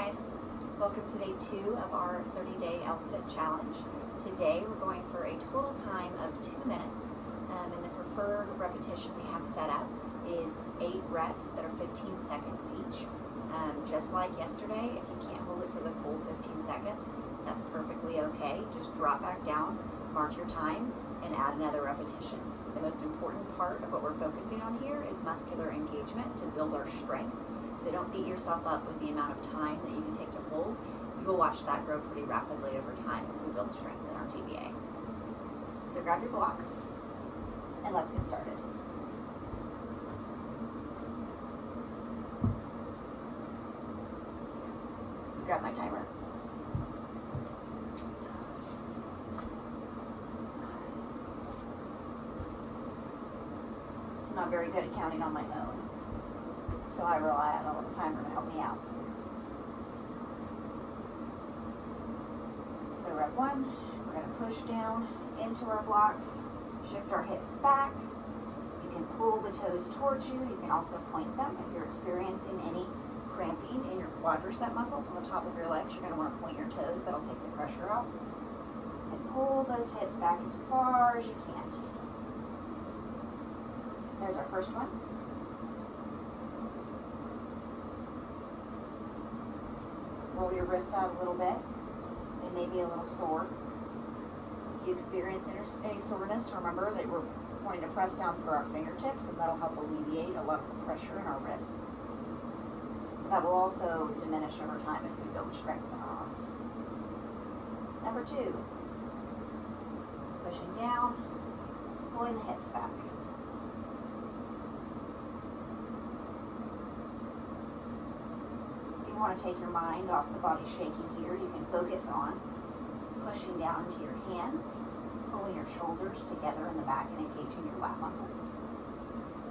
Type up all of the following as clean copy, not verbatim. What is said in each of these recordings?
guys, welcome to day 2 of our 30-day LSIT challenge. Today we're going for a total time of 2 minutes, and the preferred repetition we have set up is 8 reps that are 15 seconds each. Just like yesterday, if you can't hold it for the full 15 seconds, that's perfectly okay. Just drop back down, mark your time, and add another repetition. The most important part of what we're focusing on here is muscular engagement to build our strength. So don't beat yourself up with the amount of time that you can take to hold. You will watch that grow pretty rapidly over time as we build strength in our TBA. So grab your blocks and let's get started. Grab my timer. I'm not very good at counting on my own, so I rely on a little timer to help me out. So rep 1, we're going to push down into our blocks, shift our hips back. You can pull the toes towards you. You can also point them. If you're experiencing any cramping in your quadricep muscles on the top of your legs, you're going to want to point your toes. That'll take the pressure out. And pull those hips back as far as you can. There's our first one. Roll your wrists out a little bit. They may be a little sore. If you experience any soreness, remember that we're wanting to press down through our fingertips, and that'll help alleviate a lot of the pressure in our wrists. That will also diminish over time as we build strength in our arms. Number 2, pushing down, pulling the hips back. If you want to take your mind off the body shaking here, you can focus on pushing down into your hands, pulling your shoulders together in the back and engaging your lat muscles.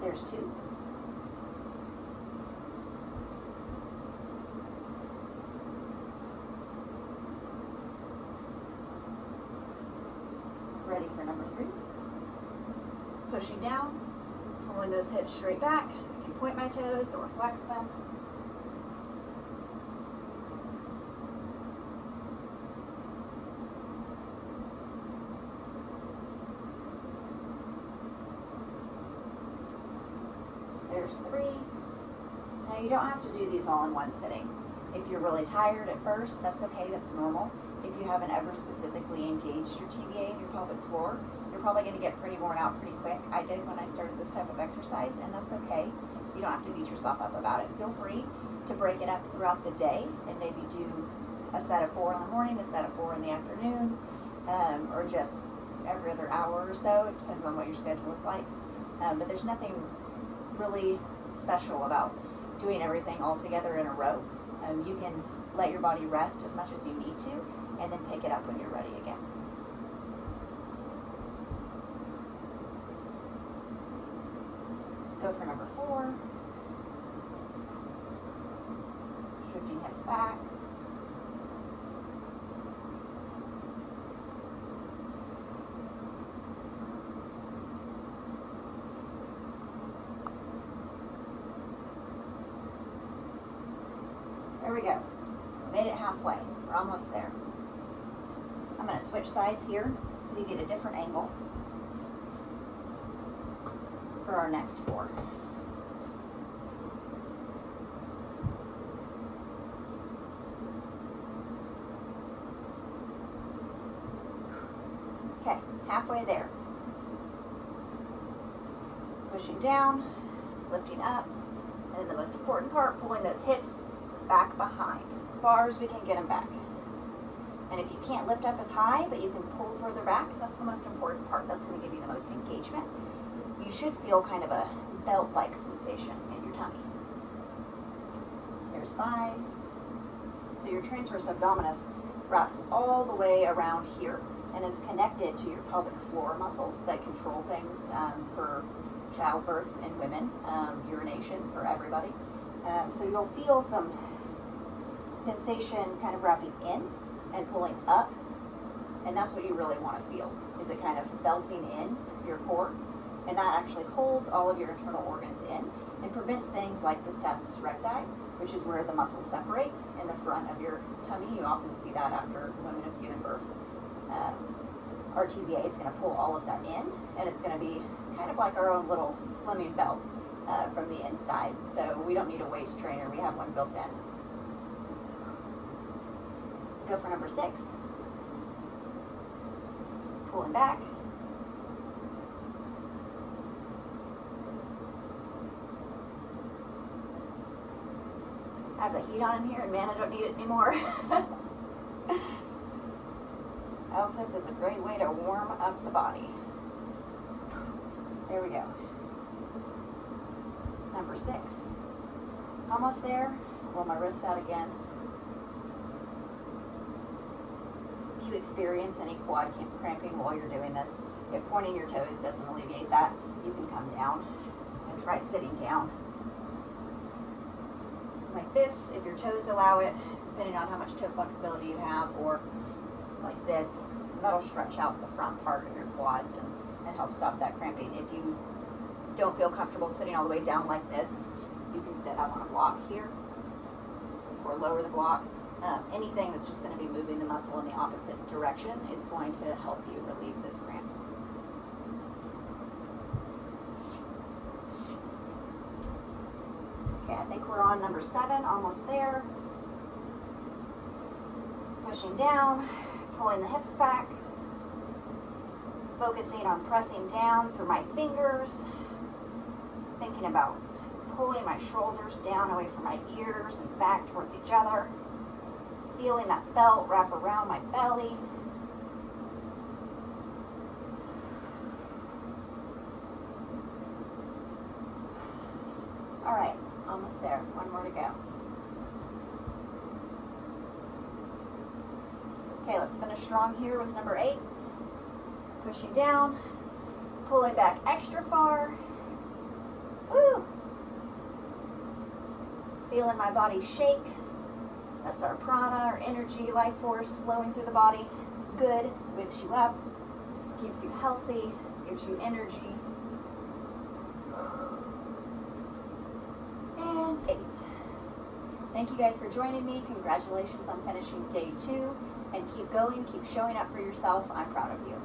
There's 2. Ready for number 3. Pushing down, pulling those hips straight back. I can point my toes or flex them. There's 3. Now you don't have to do these all in one sitting. If you're really tired at first, that's okay, that's normal. If you haven't ever specifically engaged your TBA and your pelvic floor, you're probably going to get pretty worn out pretty quick. I did when I started this type of exercise, and that's okay. You don't have to beat yourself up about it. Feel free to break it up throughout the day and maybe do a set of 4 in the morning, a set of 4 in the afternoon, or just every other hour or so. It depends on what your schedule is like. But there's nothing really special about doing everything all together in a row. You can let your body rest as much as you need to, and then pick it up when you're ready again. Let's go for number 4. Shifting hips back. There we go. We made it halfway. We're almost there. I'm going to switch sides here so you get a different angle for our next 4. Okay, halfway there. Pushing down, lifting up, and then the most important part, pulling those hips back behind, as far as we can get them back. And if you can't lift up as high, but you can pull further back, that's the most important part. That's going to give you the most engagement. You should feel kind of a belt-like sensation in your tummy. There's 5. So your transverse abdominis wraps all the way around here and is connected to your pelvic floor muscles that control things for childbirth in women, urination for everybody. So you'll feel some sensation kind of wrapping in and pulling up, and that's what you really want to feel, is it kind of belting in your core, and that actually holds all of your internal organs in and prevents things like diastasis recti which is where the muscles separate in the front of your tummy. You often see that after women have given birth. Our TVA is going to pull all of that in, and it's going to be kind of like our own little slimming belt from the inside. So we don't need a waist trainer, we have one built in. Let's go for number 6. Pulling back. I have the heat on in here, and man, I don't need it anymore. L6 is a great way to warm up the body. There we go. Number 6. Almost there. Roll my wrists out again. If you experience any quad cramping while you're doing this, if pointing your toes doesn't alleviate that, you can come down and try sitting down. Like this, if your toes allow it, depending on how much toe flexibility you have, or like this, that'll stretch out the front part of your quads and help stop that cramping. If you don't feel comfortable sitting all the way down like this, you can sit up on a block here or lower the block. Anything that's just going to be moving the muscle in the opposite direction is going to help you relieve those cramps. Okay, I think we're on number 7, almost there. Pushing down, pulling the hips back, focusing on pressing down through my fingers, thinking about pulling my shoulders down away from my ears and back towards each other, feeling that belt wrap around my belly. All right, almost there. One more to go. Okay, let's finish strong here with number 8. Pushing down, pulling back extra far. Woo! Feeling my body shake. That's our prana, our energy, life force flowing through the body. It's good, wakes you up, keeps you healthy, gives you energy. And 8. Thank you guys for joining me. Congratulations on finishing day 2. And keep going, keep showing up for yourself. I'm proud of you.